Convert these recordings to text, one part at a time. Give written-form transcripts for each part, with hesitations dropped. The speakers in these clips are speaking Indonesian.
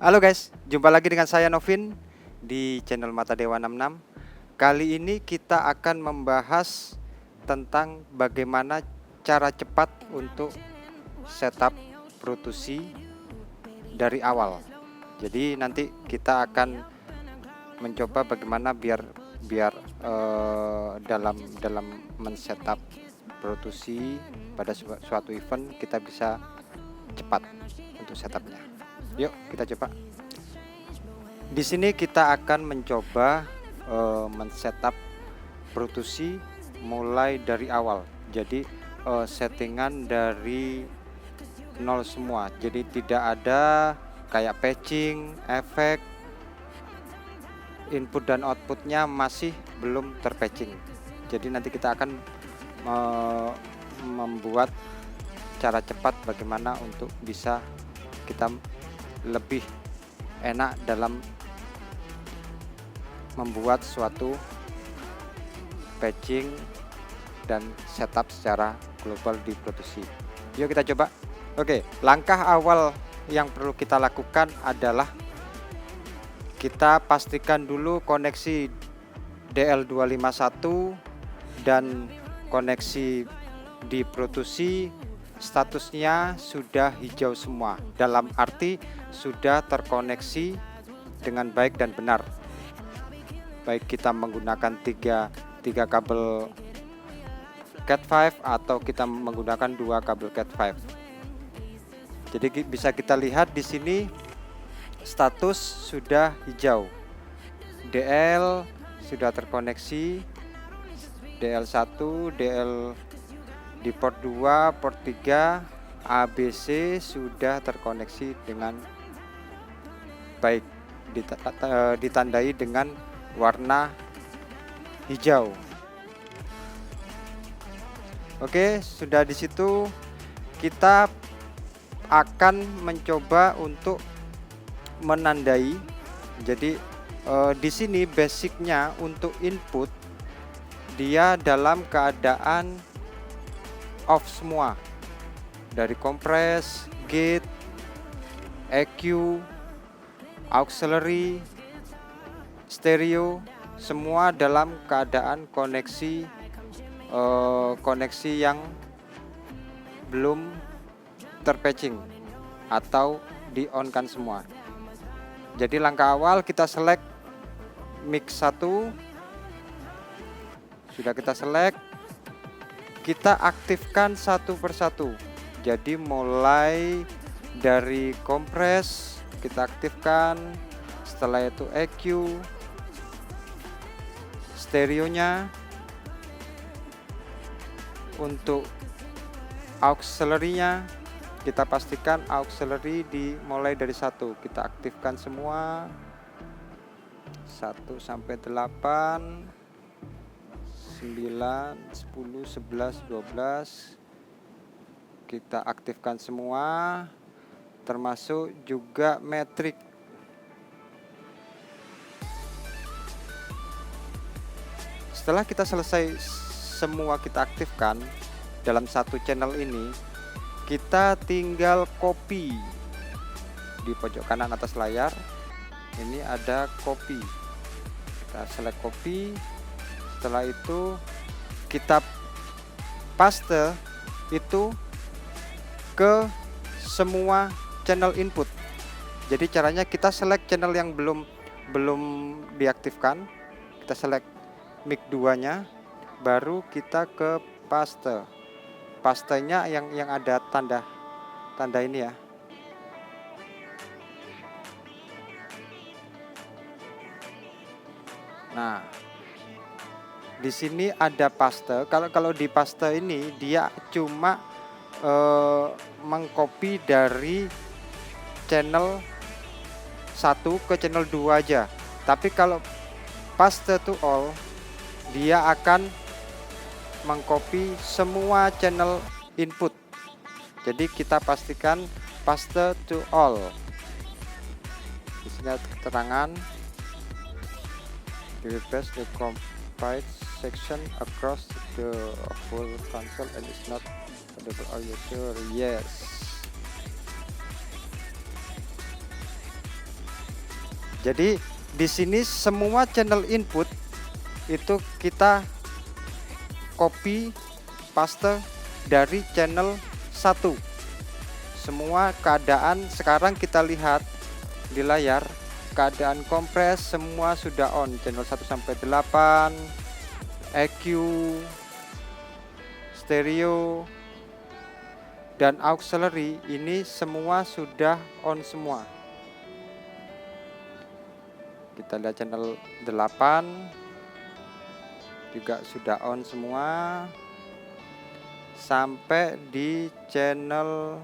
Halo guys, jumpa lagi dengan saya Novin di channel Mata Dewa 66. Kali ini kita akan membahas tentang bagaimana cara cepat untuk setup Pro2C dari awal. Jadi nanti kita akan mencoba bagaimana biar dalam men-setup Pro2C pada suatu event kita bisa cepat untuk setupnya. Yuk kita coba. Di sini kita akan mencoba men-setup Pro2C mulai dari awal. Jadi settingan dari nol semua. Jadi tidak ada kayak patching, efek, input dan outputnya masih belum terpatching. Jadi nanti kita akan membuat cara cepat bagaimana untuk bisa kita lebih enak dalam membuat suatu patching dan setup secara global di Pro2C. Yuk kita coba. Oke, langkah awal yang perlu kita lakukan adalah kita pastikan dulu koneksi DL251 dan koneksi di Pro2C statusnya sudah hijau semua, dalam arti sudah terkoneksi dengan baik dan benar, baik kita menggunakan tiga kabel Cat5 atau kita menggunakan 2 kabel Cat5. Jadi bisa kita lihat di sini status sudah hijau, DL sudah terkoneksi, DL1, DL di port 2, port 3, ABC sudah terkoneksi dengan baik, ditandai dengan warna hijau. Oke, sudah di situ kita akan mencoba untuk menandai. Jadi di sini basicnya untuk input dia dalam keadaan off semua, dari kompres, gate, EQ, auxiliary, stereo, semua dalam keadaan koneksi yang belum terpatching atau di on kan semua. Jadi langkah awal kita select mix 1, sudah kita select, kita aktifkan satu persatu. Jadi mulai dari kompres kita aktifkan, setelah itu EQ, stereonya, untuk auxiliary-nya kita pastikan auxiliary dimulai dari 1, kita aktifkan semua 1 sampai 8, 9, 10, 11, 12 kita aktifkan semua, termasuk juga metrik. Setelah kita selesai semua kita aktifkan dalam satu channel ini, kita tinggal copy di pojok kanan atas layar. Ini ada copy, kita select copy. Setelah itu kita paste itu ke semua channel input. Jadi caranya kita select channel yang belum diaktifkan, kita select mic 2 nya, baru kita ke paste. Pastenya yang ada tanda ini ya. Nah, di sini ada paste. Kalau di paste ini dia cuma mengcopy dari channel 1 ke channel 2 aja. Tapi kalau paste to all, dia akan mengcopy semua channel input. Jadi kita pastikan paste to all. Di sini ada keterangan replace the compiled section across the whole console and is not available. Are you sure? Yes. Jadi di sini semua channel input itu kita copy paste dari channel 1. Semua keadaan sekarang kita lihat di layar, keadaan kompres semua sudah on, channel 1 sampai 8, EQ, stereo, dan auxiliary ini semua sudah on semua. Kita lihat channel 8 juga sudah on semua, sampai di channel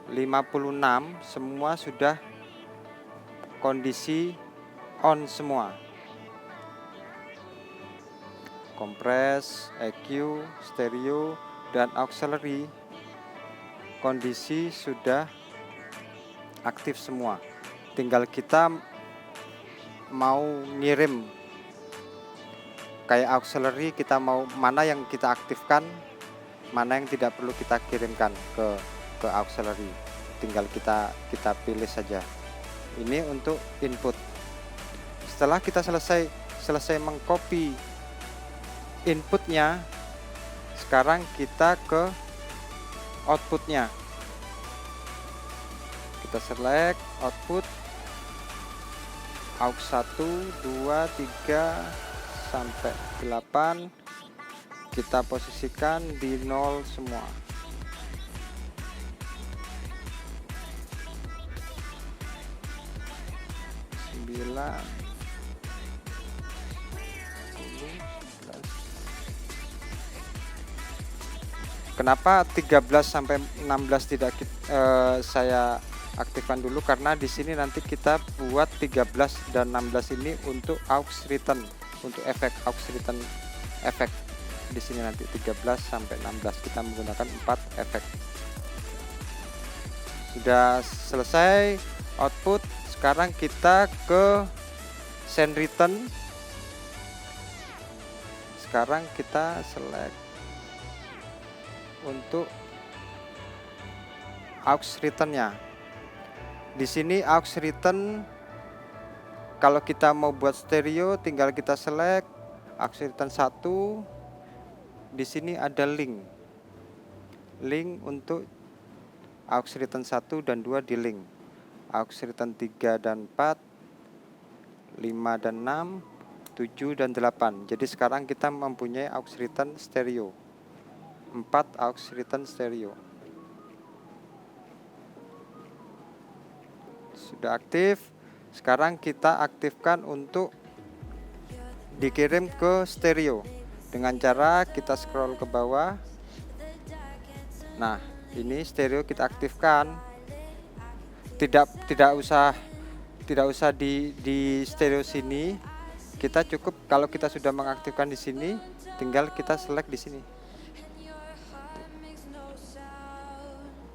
56 semua sudah kondisi on semua. Kompres, EQ, stereo, dan auxiliary kondisi sudah aktif semua. Tinggal kita mau ngirim kayak auxiliary, kita mau mana yang kita aktifkan, mana yang tidak perlu kita kirimkan ke auxiliary. Tinggal kita pilih saja. Ini untuk input. Setelah kita selesai mengcopy inputnya, sekarang kita ke outputnya. Kita select output aux 1, 2, 3 sampai 8, kita posisikan di 0 semua. Kenapa 13 sampai 16 tidak saya aktifkan dulu, karena di sini nanti kita buat 13 dan 16 ini untuk aux return, untuk efek aux return efek. Di sini nanti 13 sampai 16 kita menggunakan 4 efek. Sudah selesai output, sekarang kita ke send return. Sekarang kita select untuk aux return-nya. Di sini aux return, kalau kita mau buat stereo tinggal kita select aux return 1. Di sini ada link untuk aux return 1 dan 2 di link. Aux return 3 dan 4, 5 dan 6, 7 dan 8. Jadi sekarang kita mempunyai aux return stereo. 4 aux return stereo. Sudah aktif. Sekarang kita aktifkan untuk dikirim ke stereo dengan cara kita scroll ke bawah. Nah, ini stereo kita aktifkan. Tidak usah di stereo sini. Kita cukup kalau kita sudah mengaktifkan di sini, tinggal kita select di sini.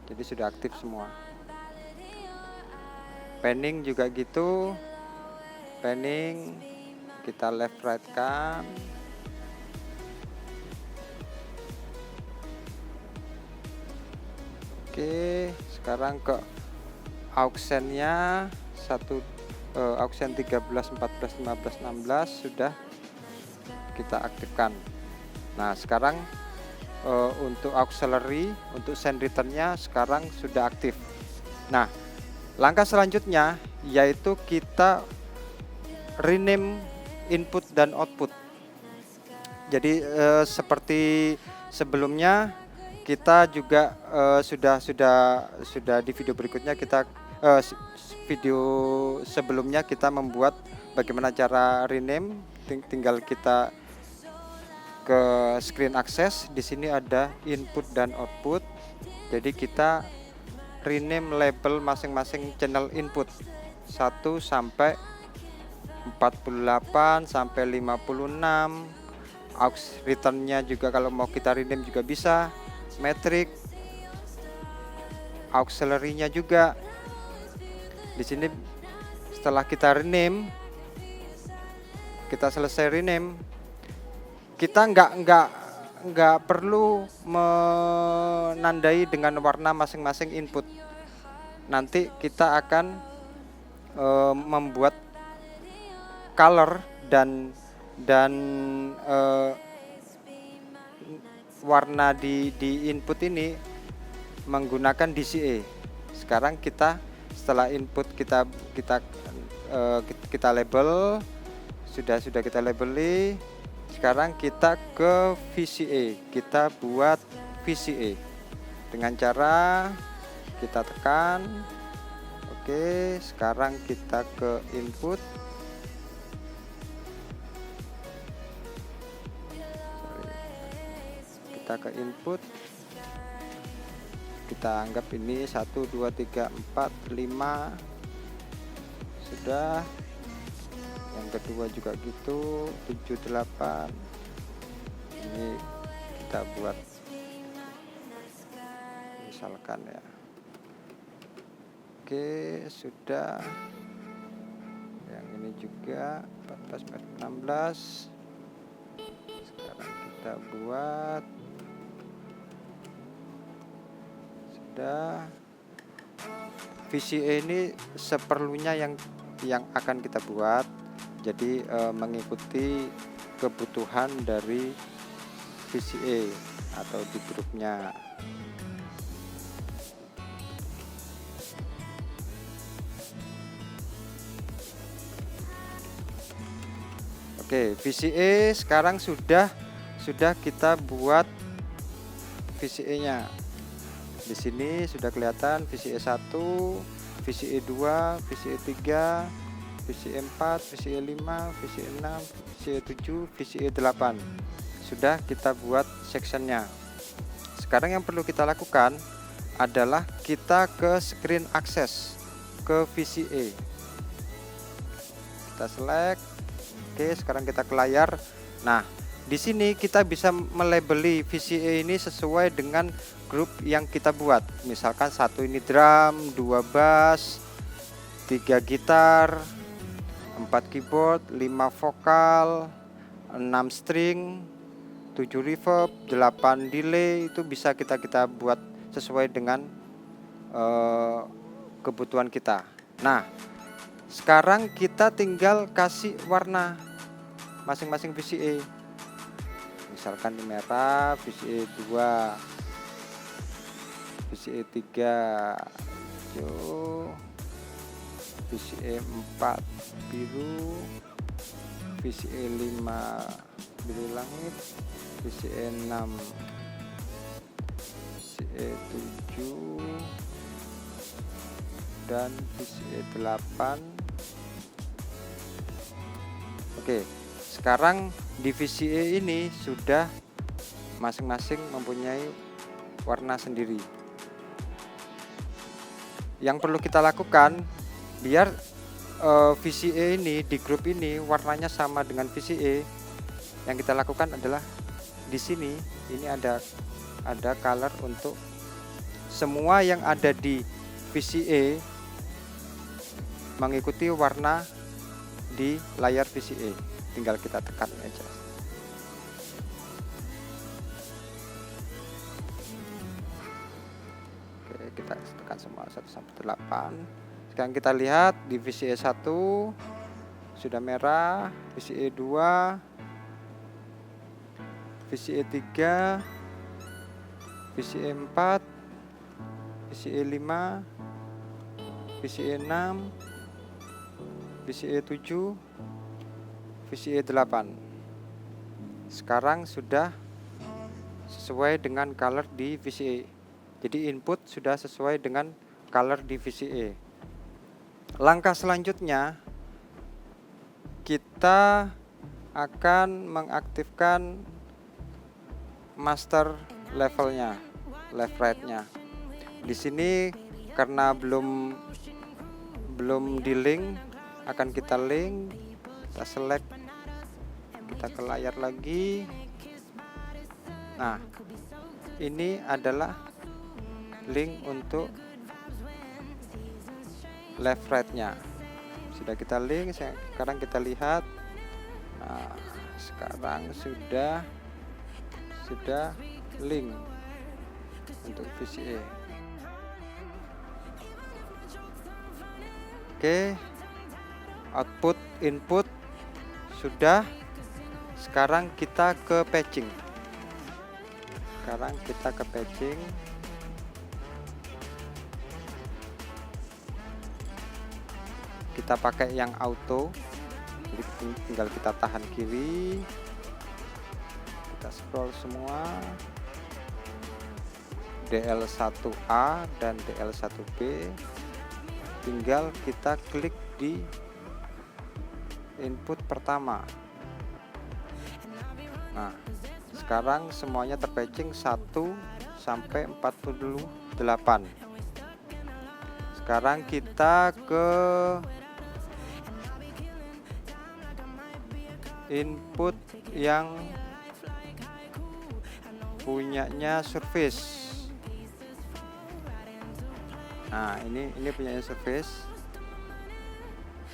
Jadi sudah aktif semua. Panning juga gitu. Panning kita left right kan. Oke, sekarang ke auxennya auxen 13, 14, 15, 16 sudah kita aktifkan. Nah, sekarang untuk auxiliary, untuk send return-nya sekarang sudah aktif. Nah, langkah selanjutnya yaitu kita rename input dan output. Jadi seperti sebelumnya kita juga sudah di video berikutnya kita video sebelumnya kita membuat bagaimana cara rename. Tinggal kita ke screen access. Di sini ada input dan output. Jadi kita rename label masing-masing channel input 1 sampai 48 sampai 56. Aux return-nya juga kalau mau kita rename juga bisa. Metric, auxiliary-nya juga. Di sini setelah kita rename, kita selesai rename, kita nggak perlu menandai dengan warna masing-masing input. nanti kita akan membuat color dan warna di input ini menggunakan DCA. Sekarang kita setelah input kita label, sudah kita labeli. Sekarang kita ke VCA, kita buat VCA dengan cara kita tekan. Oke, sekarang kita ke input. Kita ke input, kita anggap ini 1 2 3 4 5 sudah. Yang kedua juga gitu, 7 8. Ini kita buat misalkan ya. Oke, sudah. Yang ini juga 14 16. Sekarang kita buat sudah. VCA ini seperlunya yang akan kita buat, jadi mengikuti kebutuhan dari VCA atau di grupnya. Oke, VCA sekarang sudah kita buat VCA-nya. Di sini sudah kelihatan VCA 1, VCA 2, VCA 3, VCA 4, VCA 5, VCA 6, VCA 7, VCA 8. Sudah kita buat sectionnya. Sekarang yang perlu kita lakukan adalah kita ke screen access, ke VCA. Kita select. Oke, sekarang kita ke layar. Nah, di sini kita bisa melabeli VCA ini sesuai dengan grup yang kita buat. Misalkan 1 ini drum, 2 bass, 3 gitar, 4 keyboard, 5 vokal, 6 string, 7 reverb, 8 delay. Itu bisa kita buat sesuai dengan kebutuhan kita. Nah, sekarang kita tinggal kasih warna masing-masing VCA. Misalkan di merah, VCA 2, VCA 3 hijau, VCA 4 biru, VCA 5 biru langit, VCA 6, VCA 7, dan VCA 8. Oke, sekarang di VCA ini sudah masing-masing mempunyai warna sendiri. Yang perlu kita lakukan biar VCA ini di grup ini warnanya sama dengan VCA, yang kita lakukan adalah di sini ini ada color untuk semua yang ada di VCA mengikuti warna di layar VCA. Tinggal kita tekan aja. Oke, kita tekan semua 1 sampai 8. Sekarang kita lihat di VCA 1 sudah merah, VCA 2, VCA 3, VCA 4, VCA 5, VCA 6, VCA 7, VCA 8. Sekarang sudah sesuai dengan color di VCA. Jadi input sudah sesuai dengan color di VCA. Langkah selanjutnya kita akan mengaktifkan master levelnya, left right-nya. Di sini karena belum di link, akan kita link, kita select, kita ke layar lagi. Nah, ini adalah link untuk left right-nya. Sudah kita link, sekarang kita lihat. Nah, sekarang sudah link untuk VCA. Oke, output input sudah. Sekarang kita ke patching. Kita pakai yang auto, jadi tinggal kita tahan kiri, kita scroll semua, DL1A dan DL1B, tinggal kita klik di input pertama. Nah, sekarang semuanya terpatching 1 sampai 48. Sekarang kita ke input yang punyanya Surface. Nah, ini punyanya Surface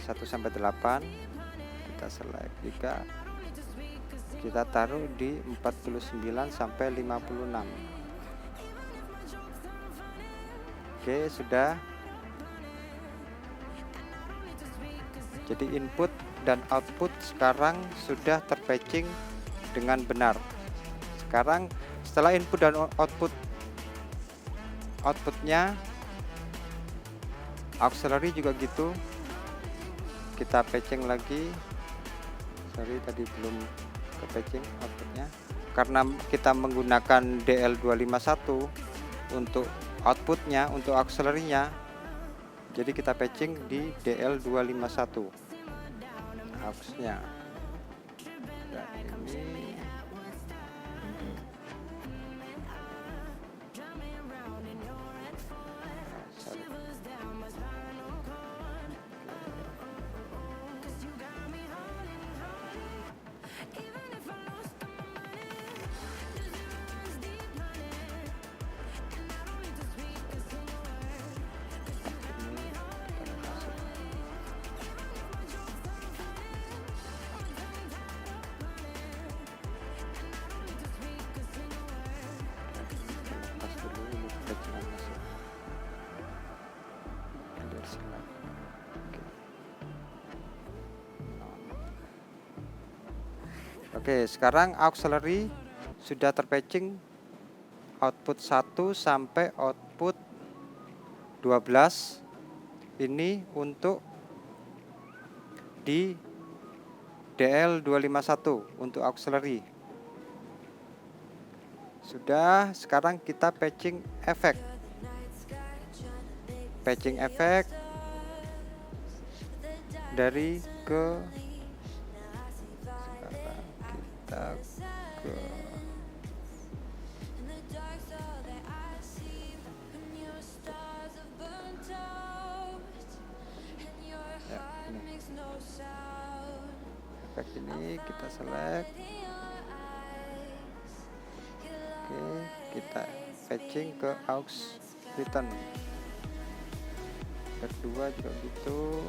1 sampai 8. Kita select juga. Kita taruh di 49 sampai 56. Oke, sudah. Jadi input dan output sekarang sudah terpatching dengan benar. Sekarang setelah input dan outputnya auxiliary juga gitu, kita patching lagi. Sorry, tadi belum ke patching outputnya karena kita menggunakan DL251 untuk outputnya, untuk auxiliary-nya. Jadi kita patching di DL251 aux-nya. Dan ini Oke, sekarang auxiliary sudah terpatching output 1 sampai output 12. Ini untuk di DL251 untuk auxiliary. Sudah, sekarang kita patching efek. Patching efek dari ke kita ke ya, ini. Efek ini kita select. Oke, kita patching ke aux return. Efek 2 juga gitu.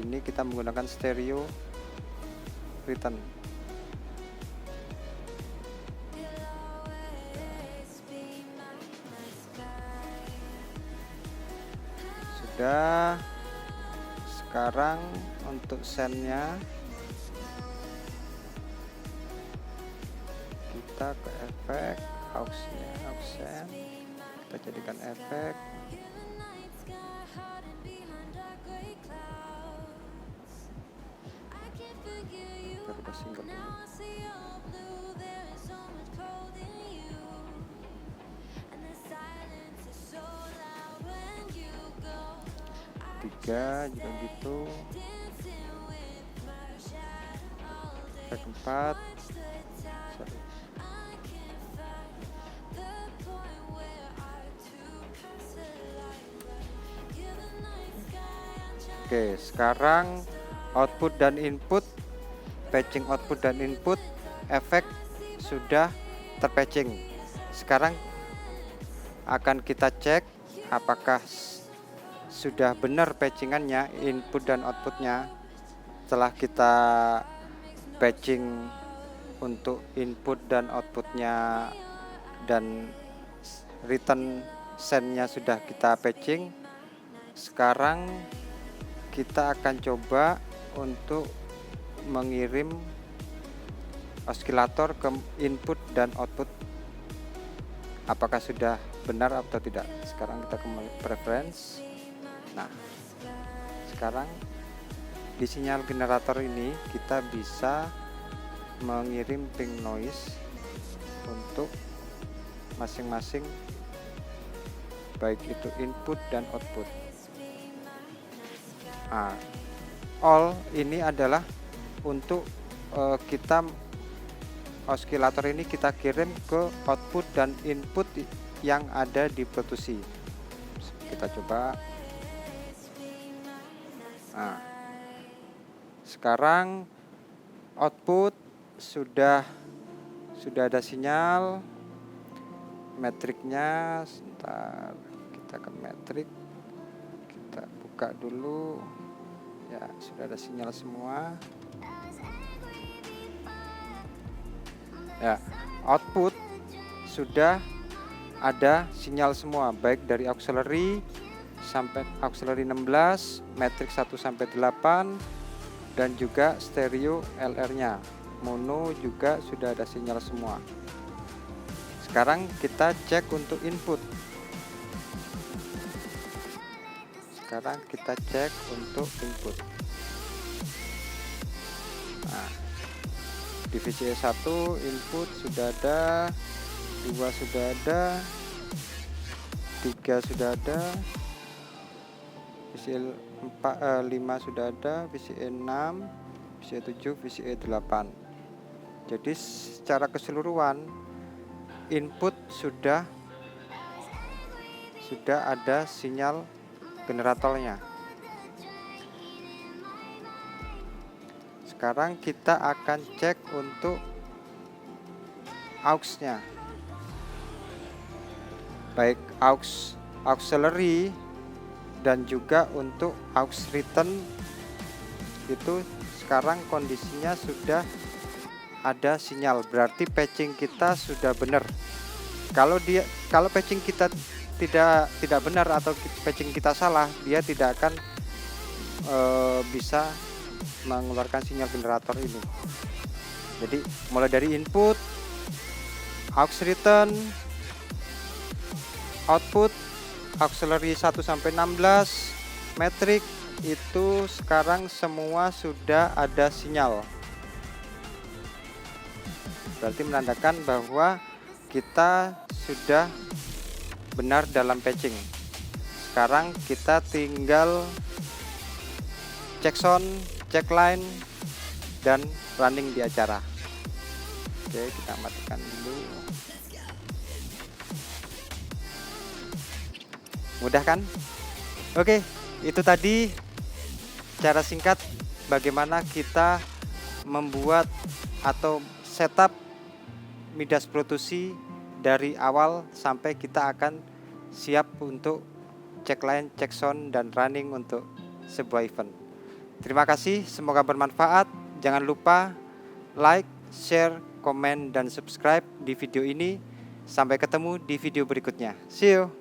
Ini kita menggunakan stereo return. Sudah. Sekarang untuk sendnya kita ke efek aux-nya, aux send. Kita jadikan efek. Kita rubah single dulu. Tiga juga gitu. Efek 4. Oke, sekarang output dan input, patching output dan input, efek sudah terpatching. Sekarang akan kita cek apakah sudah benar patchingannya, input dan outputnya. Setelah kita patching untuk input dan outputnya dan return sendnya sudah kita patching. Sekarang kita akan coba untuk mengirim osilator ke input dan output. Apakah sudah benar atau tidak? Sekarang kita ke preference. Nah, sekarang di sinyal generator ini kita bisa mengirim ping noise untuk masing-masing, baik itu input dan output. Nah, all ini adalah untuk kita osilator ini kita kirim ke output dan input yang ada di Pro 2C. Kita coba. Nah, sekarang output sudah ada sinyal. Metriknya sebentar, kita ke metrik, kita buka dulu ya. Sudah ada sinyal semua ya. Output sudah ada sinyal semua, baik dari auxiliary sampai auxiliary 16, metrik 1 sampai 8, dan juga stereo LR nya. Mono juga sudah ada sinyal semua. Sekarang kita cek untuk input. Sekarang kita cek untuk input. Nah, di VCA 1 input sudah ada, 2 sudah ada, 3 sudah ada, VCA 5 sudah ada, VCA 6, VCA 7, VCA 8. Jadi secara keseluruhan input sudah ada sinyal generatornya. Sekarang kita akan cek untuk aux-nya, baik aux auxiliary dan juga untuk aux return. Itu sekarang kondisinya sudah ada sinyal, berarti patching kita sudah benar. Kalau patching kita tidak benar atau patching kita salah, dia tidak akan bisa mengeluarkan sinyal generator ini. Jadi mulai dari input, aux return, output, auxiliary 1 sampai 16, metrik, itu sekarang semua sudah ada sinyal. Berarti menandakan bahwa kita sudah benar dalam patching. Sekarang kita tinggal cek sound, cek line, dan running di acara. Oke, kita matikan dulu. Mudah kan? Oke, itu tadi cara singkat bagaimana kita membuat atau setup Midas Pro 2C dari awal sampai kita akan siap untuk cek line, cek sound, dan running untuk sebuah event. Terima kasih, semoga bermanfaat. Jangan lupa like, share, komen, dan subscribe di video ini. Sampai ketemu di video berikutnya. See you.